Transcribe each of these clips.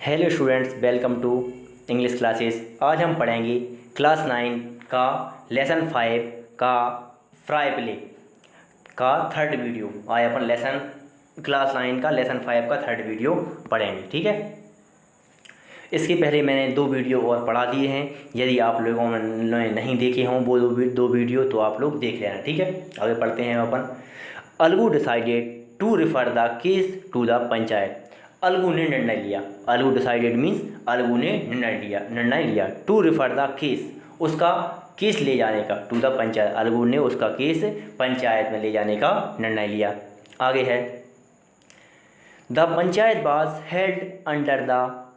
Hello students, welcome to English classes. आज हम पढ़ेंगे क्लास 9 का लेसन 5 का फ्राई प्ले का थर्ड वीडियो। आज अपन क्लास 9 का लेसन 5 का थर्ड वीडियो पढ़ेंगे, ठीक है। इसके पहले मैंने 2 वीडियो और पढ़ा दिए हैं। यदि आप लोगों ने नहीं देखे हों वो दो वीडियो तो आप लोग देख लेना, ठीक है। आगे पढ़ते हैं अपन। Algu decided to refer the case to the panchayat. Algu ने निर्णय लिया। अलगू डिसाइडेड मीन्स अलगू ने निर्णय लिया टू रिफर द केस, उसका केस ले जाने का, टू द पंचायत। अलगू ने उसका केस पंचायत में ले जाने का निर्णय लिया। आगे है the panchayat was held under the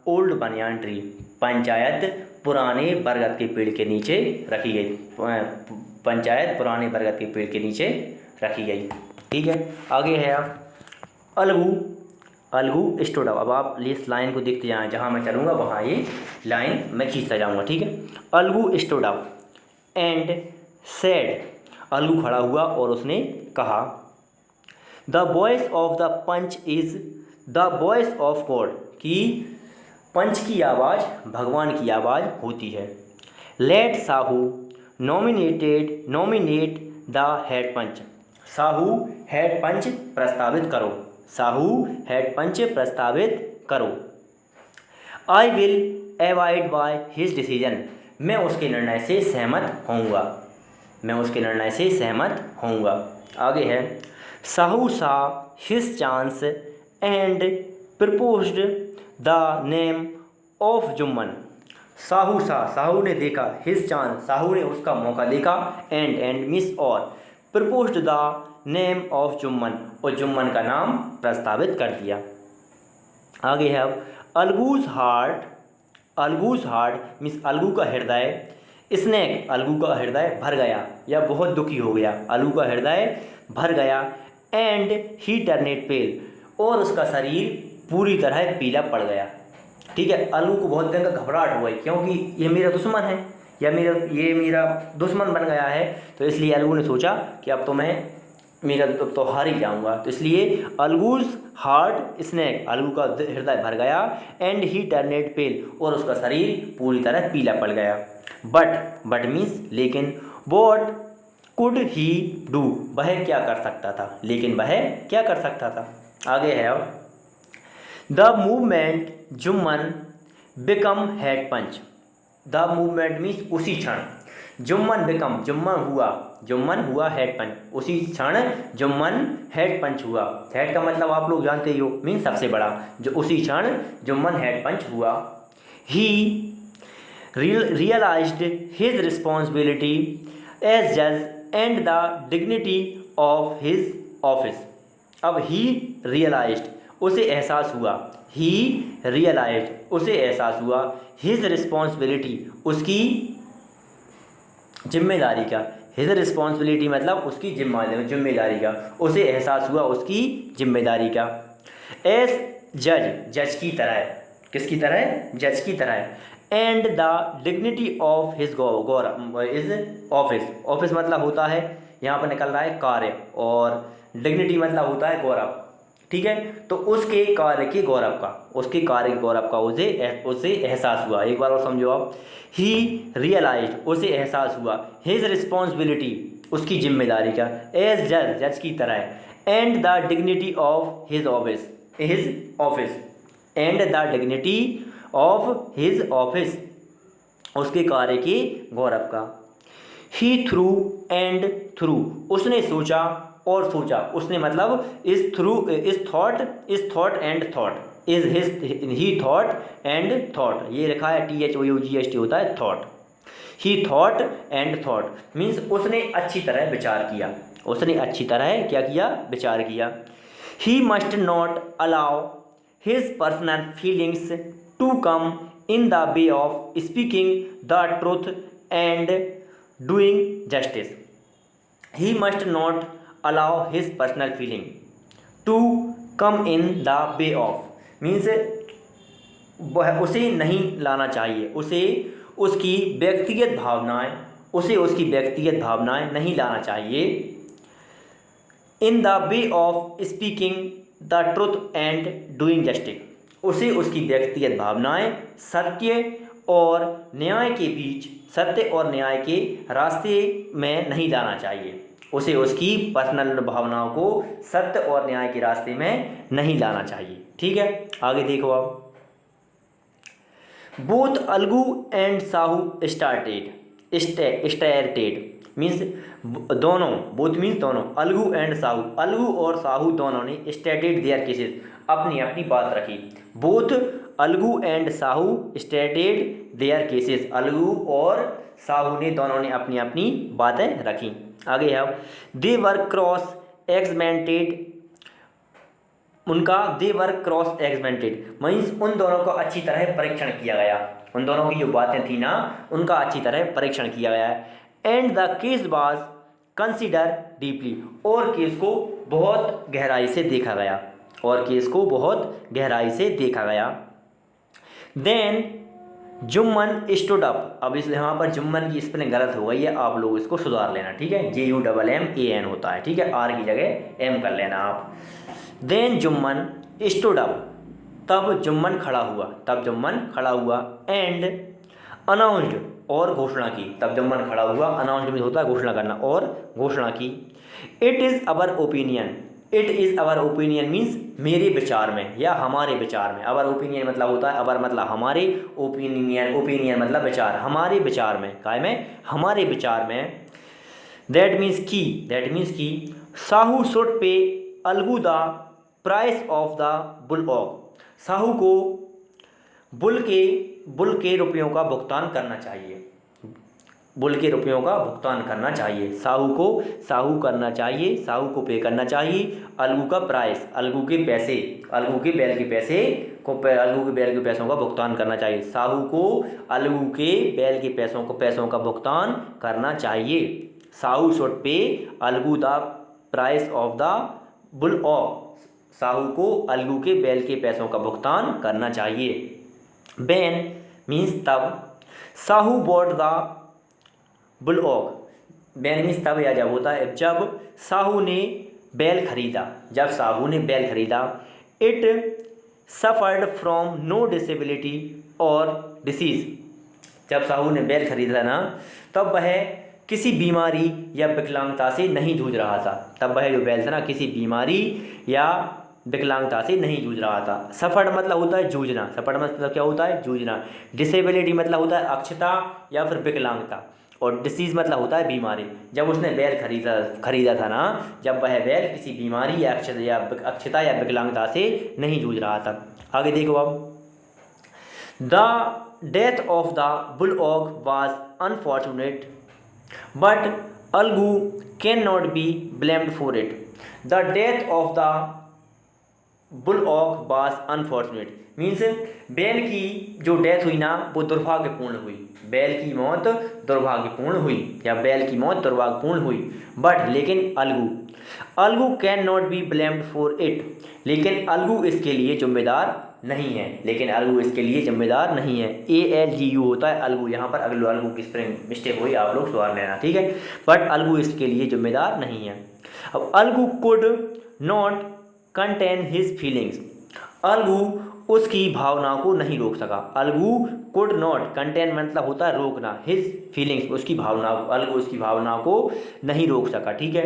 old banyan tree. Panchayat पुराने बरगद के पेड़ के नीचे रखी गई। पंचायत पुराने बरगद के पेड़ के नीचे रखी गई, ठीक है। आगे है अब अलगू स्टूड अप। अब आप इस लाइन को देखते जाएं, जहाँ मैं चलूँगा वहाँ ये लाइन मैं खींचता जाऊँगा, ठीक है। Algu stood up and said. Algu खड़ा हुआ और उसने कहा the voice of the panch is the voice of God, कि पंच की आवाज़ भगवान की आवाज़ होती है। Let Sahu nominate the head panch. Sahu head panch प्रस्तावित करो। साहू हेड पंच प्रस्तावित करो। I will abide by his decision. मैं उसके निर्णय से सहमत होऊंगा। मैं उसके निर्णय से सहमत होऊंगा। आगे है साहू सा his chance and proposed the name of Jumman. Sahu ने देखा, हिज चांस साहू ने उसका मौका देखा, एंड मिस और proposed the name of Jumman, और जुम्मन का नाम प्रस्तावित कर दिया। आगे है अब अलगूज हार्ट मीन्स अलगू का हृदय। स्नेक अलगू का हृदय भर गया या बहुत दुखी हो गया। अलगू का हृदय भर गया। एंड ही टर्नेड पेल, और उसका शरीर पूरी तरह पीला पड़ गया, ठीक है। अलगू को बहुत दिन का घबराहट हो गई, क्योंकि ये मेरा दुश्मन है या मेरा दुश्मन बन गया है। तो इसलिए अलगू ने सोचा कि अब तो हार ही जाऊंगा। तो इसलिए अलगूज हार्ट स्नेक, अलगू का हृदय भर गया। एंड ही टर्नेड पेल, और उसका शरीर पूरी तरह पीला पड़ गया। बट मीन्स लेकिन, वॉट कुड ही डू, वह क्या कर सकता था, लेकिन वह क्या कर सकता था। आगे है अब the movement Jumman become head panch. The movement means उसी क्षण, जुम्मन हुआ हेड पंच। उसी क्षण जुम्मन हेड पंच हुआ। हेड का मतलब आप लोग जानते ही हो, मीन्स सबसे बड़ा। जो उसी क्षण जुम्मन हेड पंच हुआ। ही realized his responsibility as judge and the dignity of his office. अब he realized, उसे एहसास हुआ, his responsibility, उसकी जिम्मेदारी का। his responsibility मतलब उसकी जिम्मेदारी का। उसे एहसास हुआ उसकी जिम्मेदारी का। as जज की तरह, किसकी तरह, जज की तरह। And the dignity of his office मतलब होता है, यहाँ पर निकल रहा है कार्य, और डिग्निटी मतलब होता है गौरव, ठीक है। तो उसके कार्य के गौरव का उसे एहसास हुआ। एक बार और समझो आप। ही रियलाइज्ड, उसे एहसास हुआ। हिज रिस्पॉन्सिबिलिटी, उसकी जिम्मेदारी का। एज जज की तरह। And the dignity of his office and the dignity of his office, उसके कार्य के गौरव का। ही थ्रू, उसने सोचा और सोचा। उसने मतलब इज थॉट एंड थॉट, ये लिखा है THOUGHT होता है thought. He thought and thought means उसने अच्छी तरह विचार किया। उसने अच्छी तरह क्या किया, विचार किया। He must not allow his personal feelings to come in the way of speaking the truth and doing justice. He must not allow his personal feeling to come in the way of means उसे नहीं लाना चाहिए, उसे उसकी व्यक्तिगत भावनाएं नहीं लाना चाहिए। in the way of speaking the truth and doing justice, उसे उसकी व्यक्तिगत भावनाएं सत्य और न्याय के रास्ते में नहीं लाना चाहिए। उसे उसकी पर्सनल भावनाओं को सत्य और न्याय के रास्ते में नहीं लाना चाहिए। ठीक है, आगे देखो आप। Both Algu and Sahu started means दोनों, बोथ मीन्स दोनों, अलगू एंड साहू, अलगू और साहू दोनों ने स्टेटेड देयर केसेस, अपनी अपनी बात रखी। Both Algu and Sahu stated their cases, Algu और साहू ने दोनों ने अपनी अपनी बातें रखी। आगे है, दे वर क्रॉस एग्जमेंटेड, दे वर क्रॉस एग्जमेंटेड मीन्स उन दोनों का अच्छी तरह परीक्षण किया गया, उन दोनों की जो बातें थी ना उनका अच्छी तरह परीक्षण किया गया है। And the case was consider deeply, और केस को बहुत गहराई से देखा गया, और केस को बहुत गहराई से देखा गया। देन जुम्मन स्टूड अप, अब इस यहाँ पर जुम्मन की स्पेलिंग गलत हो गई है, आप लोग इसको सुधार लेना। ठीक है, JUMMAN होता है। ठीक है, R की जगह M कर लेना आप। देन जुम्मन स्टूड अप, तब जुम्मन खड़ा हुआ, एंड अनाउंस्ड, और घोषणा की, तब जुम्मन खड़ा हुआ, अनाउंस्ड में होता है घोषणा करना, और घोषणा की। It is our opinion means मेरे विचार में या हमारे विचार में। अवर ओपिनियन मतलब होता है, अवर मतलब हमारे, ओपिनियन मतलब विचार, हमारे विचार में, काय में, हमारे विचार में। दैट मीन्स की Sahu should pay Algu the price of the bull of, Sahu को बुल के रुपयों का भुगतान करना चाहिए, बुल के रुपयों का भुगतान करना चाहिए, साहू को पे करना चाहिए। अलगू का प्राइस, अलगू के बैल के पैसों का भुगतान करना चाहिए, साहू को अलगू के बैल के पैसों का भुगतान करना चाहिए। Sahu should pay Algu the price of the bull of, Sahu को अलगू के बैल के पैसों का भुगतान करना चाहिए। बेन मीन्स तब, साहू बॉट द बुल ऑक, बेन मीन्स तब या जब होता है, जब साहू ने बैल खरीदा। It suffered from no disability और डिसीज़, जब साहू ने बैल खरीदा ना तब वह किसी बीमारी या विकलांगता से नहीं जूझ रहा था, तब वह जो बैल था ना किसी बीमारी या विकलांगता से नहीं जूझ रहा था। सफर्ड मतलब होता है जूझना, सफर्ड मतलब क्या होता है, जूझना। डिसेबिलिटी मतलब होता है अक्षता या फिर विकलांगता, और डिसीज़ मतलब होता है बीमारी। जब उसने बैल खरीदा था ना, जब वह बैल किसी बीमारी या अक्षता या विकलांगता से नहीं जूझ रहा था। आगे देखो अब, the death of the bullock was unfortunate but Algu cannot be blamed for it. The death of the bullock was unfortunate means बैल की जो डेथ हुई ना वो दुर्भाग्यपूर्ण हुई, बैल की मौत दुर्भाग्यपूर्ण हुई या बैल की मौत दुर्भाग्यपूर्ण हुई। बट लेकिन Algu cannot be blamed for it, लेकिन अलगू इसके लिए जिम्मेदार नहीं है, ALGU होता है अलगू, यहाँ पर अलगू की स्पेलिंग मिस्टेक हुई, आप लोग सुधार लेना। ठीक है, बट अलगू इसके लिए जिम्मेदार नहीं है। अब Algu could not contain his feelings, Algu उसकी भावनाओं को नहीं रोक सका। अलगू कुड नॉट, कंटेन मतलब होता है रोकना, हिज फीलिंग्स उसकी भावनाओं, अलगू उसकी भावनाओं को नहीं रोक सका। ठीक है,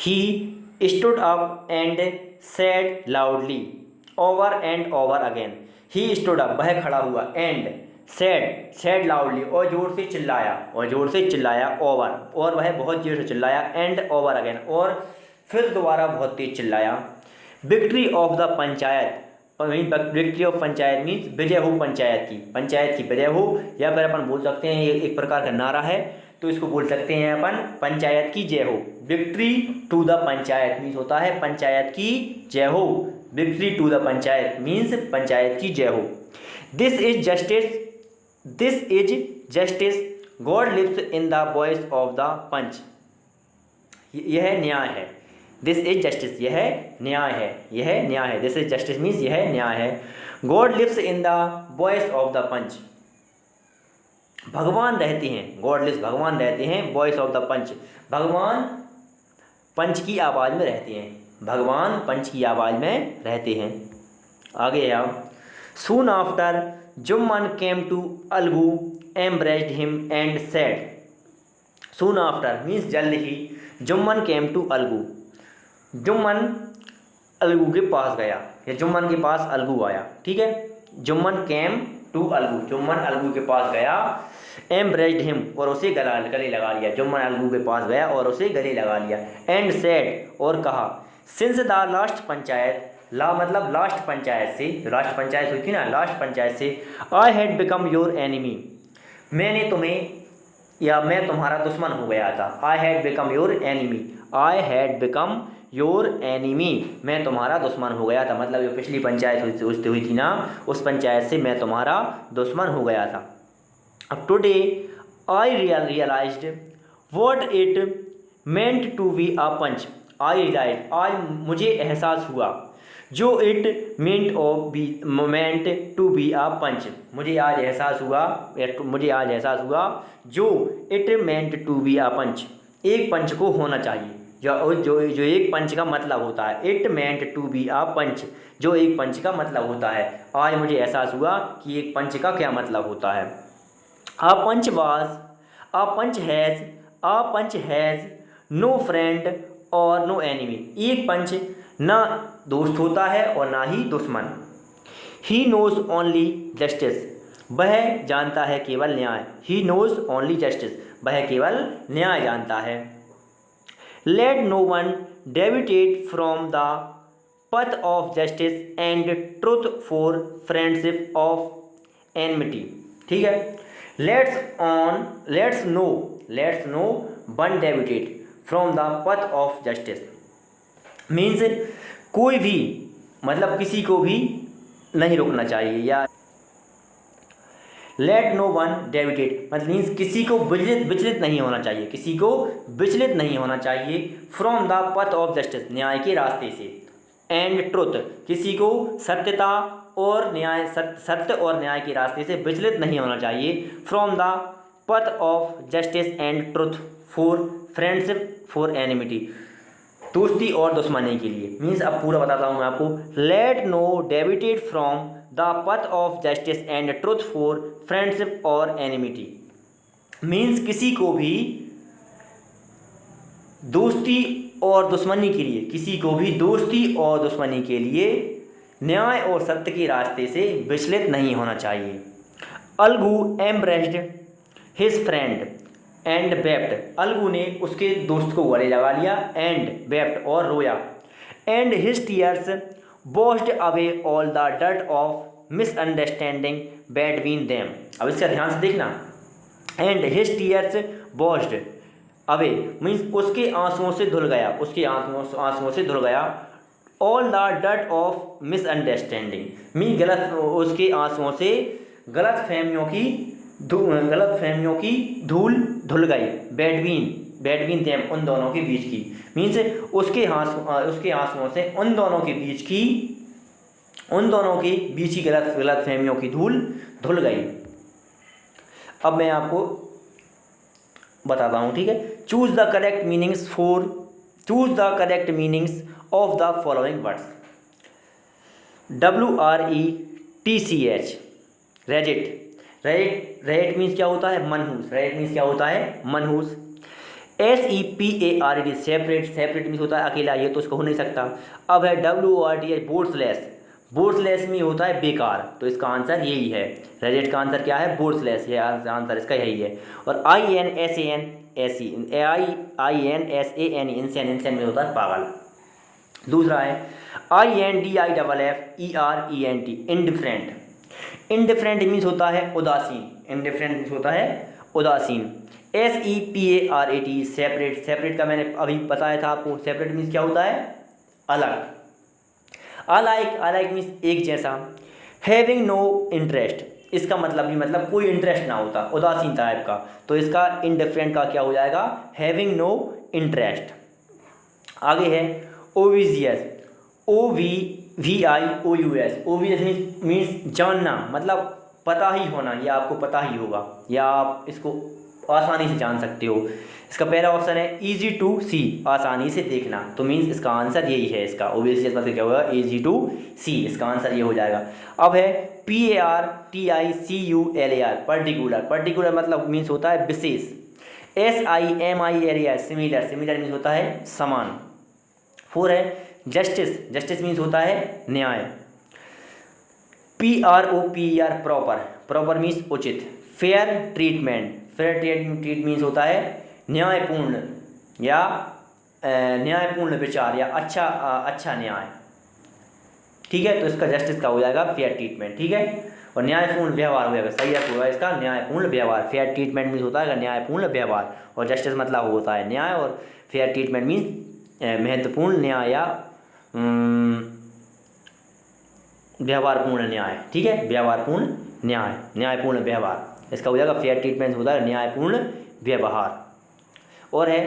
he stood up and said loudly over and over again, he stood up वह खड़ा हुआ, and said loudly और ज़ोर से चिल्लाया, over और वह बहुत जोर से चिल्लाया, and over again और फिर दोबारा बहुत तेज चिल्लाया। Victory of the panchayat, victory of panchayat means विजय हो पंचायत की विजय हो, या फिर अपन बोल सकते हैं ये एक प्रकार का नारा है तो इसको बोल सकते हैं अपन पंचायत की जय हो। Victory to the panchayat means होता है पंचायत की जय हो, victory to the panchayat means panchayat की जय हो। This is justice God lives in the voice of the panch, यह न्याय है। दिस इज जस्टिस, यह न्याय है, दिस इज जस्टिस मीन्स यह न्याय है। God lives in the voice of the panch, भगवान रहते हैं, गॉडलेस भगवान रहते हैं, वॉइस ऑफ द पंच, भगवान पंच की आवाज़ में रहते हैं, भगवान पंच की आवाज़ में रहते हैं। आगे आप soon after Jumman came to Algu embraced him and said, soon after means जल्द ही, जुम्मन केम टू अलगू, जुम्मन अलगू के पास गया या जुम्मन के पास अलगू आया, ठीक है। जुम्मन केम टू अलगू, जुम्मन अलगू के पास गया, एम्ब्रेस्ड हिम और उसे गले लगा लिया, जुम्मन अलगू के पास गया और उसे गले लगा लिया, एंड सेड और कहा, सिंस द लास्ट पंचायत, ला मतलब लास्ट पंचायत से, लास्ट पंचायत हुई थी ना, लास्ट पंचायत से, I had become your enemy, मैंने तुम्हें या मैं तुम्हारा दुश्मन हो गया था, I had become your enemy, I had become your enemy, मैं तुम्हारा दुश्मन हो गया था, मतलब जो पिछली पंचायत हुई थी ना, उस पंचायत से मैं तुम्हारा दुश्मन हो गया था। अब today I realized what it meant to be a panch, I realize, आज मुझे एहसास हुआ, जो it meant to be a panch, मुझे आज एहसास हुआ, मुझे आज एहसास हुआ जो it meant to be a panch, एक पंच को होना चाहिए, जो एक पंच का मतलब होता है, it meant to be a पंच, जो एक पंच का मतलब होता है। आज मुझे एहसास हुआ कि एक पंच का क्या मतलब होता है। A panch was, a panch has no friend और नो एनिमी, एक पंच ना दोस्त होता है और ना ही दुश्मन। ही नोज ओनली जस्टिस, वह जानता है केवल न्याय, ही नोज ओनली जस्टिस, वह केवल न्याय जानता है। Let no one deviate from the path of justice and truth for friendship of enmity, ठीक है। Let's no one deviate from the path of justice means कोई भी, मतलब किसी को भी नहीं रोकना चाहिए, या लेट नो वन डेविएट मतलब मीन्स किसी को विचलित नहीं होना चाहिए, किसी को विचलित नहीं होना चाहिए, from the path of justice, न्याय के रास्ते से, एंड ट्रुथ, किसी को सत्यता और न्याय, सत्य और न्याय के रास्ते से विचलित नहीं होना चाहिए, from the path of justice and truth for friendship for enmity, दोस्ती और दुश्मनी के लिए। मीन्स अब पूरा बताता हूँ मैं आपको। Let no deviate from the path of justice and truth for friendship और एनिमिटी, मीन्स किसी को भी दोस्ती और दुश्मनी के लिए, किसी को भी दोस्ती और दुश्मनी के लिए न्याय और सत्य के रास्ते से विचलित नहीं होना चाहिए। Algu embraced his friend and wept, Algu ने उसके दोस्त को गले लगा लिया, एंड वेप्ट और रोया, and his tears washed away all the dirt of misunderstanding between them. अब इसका ध्यान से देखना, and his tears washed away means उसके आंसुओं से धुल गया, उसके आंसुओं से धुल गया, all the dirt of misunderstanding mean गलत, उसके आंसुओं से गलत फहमियों की धूल धुल गई, बिटवीन देम उन दोनों के बीच की, मीन्स उसके आंसुओं से उन दोनों के बीच की गलत फहमियों की धूल धुल गई। अब मैं आपको बताता हूँ, ठीक है। Choose the correct meanings of the following words. WRETCH rate means क्या होता है, मनहूस, रेट मीन्स क्या होता है, मनहूस। SEPARED सेपरेट मीन्स होता है अकेला, ये तो उसको हो नहीं सकता। अब है WORDH बोर्थलेस में होता है बेकार, तो इसका आंसर यही है, रेजेट का आंसर क्या है, बोर्थलेस, ये आंसर इसका यही है। और INSAN इंसान में होता है पागल। दूसरा है INDIFFERENT इंडिफरेंट मीन्स होता है उदासीन। SEPARAT सेपरेट का मैंने अभी बताया था आपको, सेपरेट मीन्स क्या होता है, अलग। अलाइक मीन्स एक जैसा। हैविंग नो इंटरेस्ट, इसका मतलब भी मतलब कोई इंटरेस्ट ना होता, उदासीन टाइप का, तो इसका इंडिफरेंट का क्या हो जाएगा, हैविंग नो इंटरेस्ट। आगे है ओविजियस, OVIOUS मीन्स जानना, मतलब पता ही होना, ये आपको पता ही होगा, या आप इसको आसानी से जान सकते हो। इसका पहला ऑप्शन है ईजी टू सी, आसानी से देखना, तो मीन्स इसका आंसर यही है। इसका ओबियसली मतलब क्या होगा, ईजी टू सी, इसका आंसर ये हो जाएगा। अब है PARTICULAR, पर्टिकुलर, पर्टिकुलर मतलब मीन्स होता है विशेष। SIMILAR, सिमिलर, सिमिलर मीन्स होता है समान। 4 है जस्टिस, जस्टिस मीन्स होता है न्याय। PROPER, प्रॉपर, प्रॉपर मीन्स उचित। Fair treatment, fair treat means होता है न्यायपूर्ण, या न्यायपूर्ण विचार, या अच्छा न्याय, ठीक है। तो इसका जस्टिस का हो जाएगा फेयर ट्रीटमेंट, ठीक है। और न्यायपूर्ण व्यवहार हो जाएगा, सही अर्थ होगा इसका न्यायपूर्ण व्यवहार। फेयर ट्रीटमेंट मीन्स होता है न्यायपूर्ण व्यवहार, और जस्टिस मतलब होता है न्याय, और फेयर ट्रीटमेंट मीन्स महत्वपूर्ण न्याय या व्यवहारपूर्ण न्याय, ठीक है, व्यवहारपूर्ण न्याय, न्यायपूर्ण व्यवहार, इसका हो जाएगा फेयर ट्रीटमेंट होता है न्यायपूर्ण व्यवहार। और है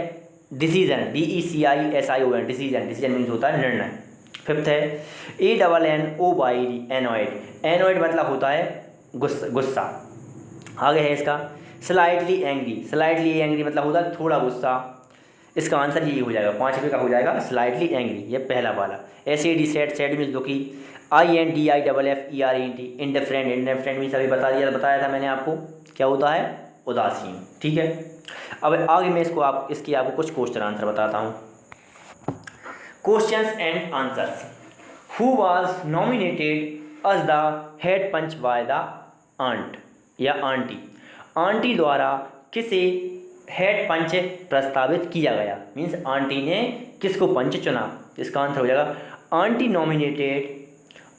decision, DECISION, decision, decision means होता है निर्णय। 5th है ANNOYD, एनॉयड, एनॉयड मतलब होता है गुस्सा। आगे है इसका स्लाइटली एंग्री, स्लाइटली एंग्री मतलब होता है थोड़ा गुस्सा, इसका आंसर यही हो जाएगा, 5 रुपये का हो जाएगा स्लाइटली एंग्री, ये पहला वाला। SAD, सैड, सैड मीन्स दुखी। INDIFFERENT, इंडिफरेंट, इंडिफरेंट मीन्स अभी बताया था मैंने आपको, क्या होता है, उदासीन, ठीक है। अब आगे मैं इसकी आपको कुछ क्वेश्चन आंसर बताता हूँ। Questions and answers. Who was nominated as the head panch by the aunt या आंटी, आंटी द्वारा किसे हेड पंच प्रस्तावित किया गया, मीन्स आंटी ने किसको पंच चुना, इसका आंसर हो जाएगा aunty nominated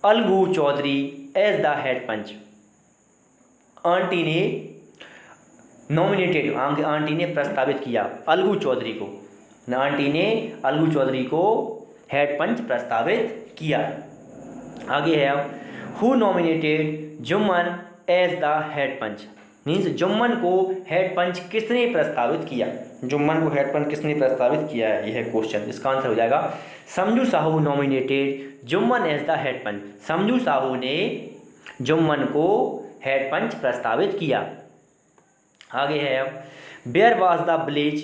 Algu Chaudhary as the head panch. Aunty ने नॉमिनेटेड, आंटी ने प्रस्तावित किया अलगू चौधरी को, आंटी ने अलगू चौधरी को हेड पंच प्रस्तावित किया। आगे है अब who nominated Jumman as the head panch, means Jumman को हेड पंच किसने प्रस्तावित किया, जुम्मन को हेड पंच किसने प्रस्तावित किया है, यह है क्वेश्चन। इसका आंसर हो जाएगा Samjhu Sahu nominated Jumman as the head panch, Samjhu Sahu ने जुम्मन को हेड पंच प्रस्तावित किया। आगे है अब where was the village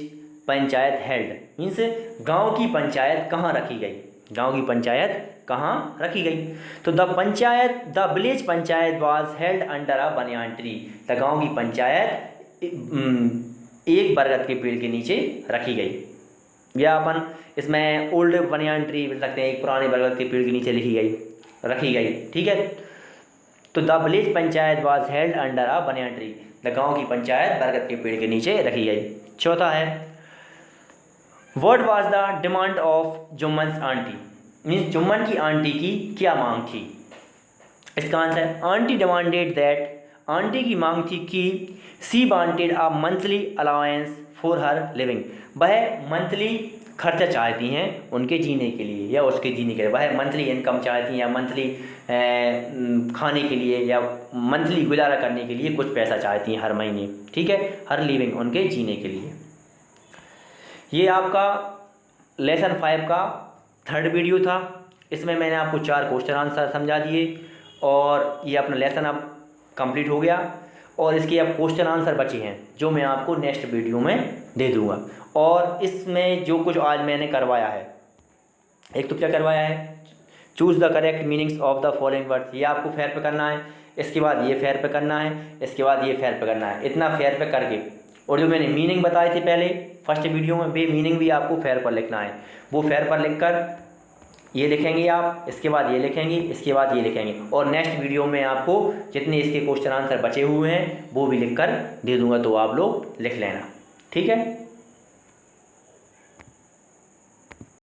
panchayat held, means गांव की पंचायत कहाँ रखी गई, गांव की पंचायत कहाँ रखी गई। तो the village panchayat was held under a banyan tree, the गांव की पंचायत एक बरगद के पेड़ के नीचे रखी गई, या अपन इसमें ओल्ड बनियान ट्री बोल सकते हैं, एक पुराने बरगद के पेड़ के नीचे रखी गई, ठीक है। तो the village panchayat was held under a banyan tree, the गांव की पंचायत बरगद के पेड़ के नीचे रखी गई। चौथा है what was the demand of Jumman's aunty, means Jumman की आंटी की क्या मांग थी, इसका answer aunty demanded that, aunty की मांग थी कि she wanted a monthly allowance for her living, वह मंथली खर्चा चाहती हैं उनके जीने के लिए या उसके जीने के लिए, वह मंथली इनकम चाहती हैं या मंथली खाने के लिए या मंथली गुजारा करने के लिए कुछ पैसा चाहती हैं हर महीने, ठीक है, हर लिविंग उनके जीने के लिए। ये आपका लेसन 5 का 3rd वीडियो था, इसमें मैंने आपको 4 क्वेश्चन आंसर समझा दिए और ये अपना लेसन अब कंप्लीट हो गया, और इसके अब क्वेश्चन आंसर बचे हैं जो मैं आपको नेक्स्ट वीडियो में दे दूंगा। और इसमें जो कुछ आज मैंने करवाया है, एक तो क्या करवाया है, choose the correct meanings of the following words, ये आपको फेयर पे करना है, इसके बाद ये फेयर पे करना है, इसके बाद ये फेयर पे करना है, इतना फेयर पे करके, और जो मैंने मीनिंग बताए थे पहले फर्स्ट वीडियो में, वे मीनिंग भी आपको फेयर पर लिखना है, वो फेयर पर लिखकर ये लिखेंगे आप, इसके बाद ये लिखेंगे, इसके बाद ये लिखेंगे, और नेक्स्ट वीडियो में आपको जितने इसके क्वेश्चन आंसर बचे हुए हैं वो भी लिखकर दे दूंगा, तो आप लोग लिख लेना, ठीक है।